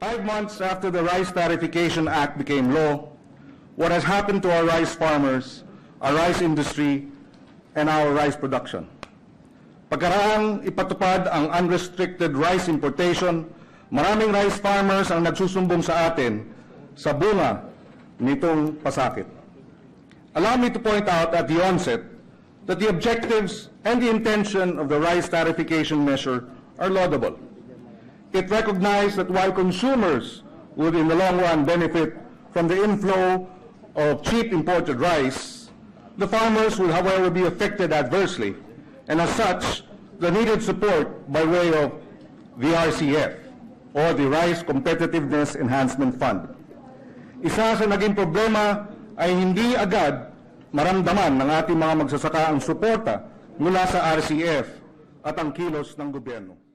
5 months after the Rice Tariffication Act became law, what has happened to our rice farmers, our rice industry, and our rice production? Pagkaraang ipatupad ang unrestricted rice importation, maraming rice farmers ang nagsusumbong sa atin sa bunga nitong pasakit. Allow me to point out at the onset that the objectives and the intention of the rice tariffication measure are laudable. It recognized that while consumers would in the long run benefit from the inflow of cheap imported rice, the farmers will however be affected adversely, and as such, the needed support by way of the RCF, or the Rice Competitiveness Enhancement Fund. Isa sa naging problema ay hindi agad maramdaman ng ating mga magsasaka ang suporta mula sa RCF at ang kilos ng gobyerno.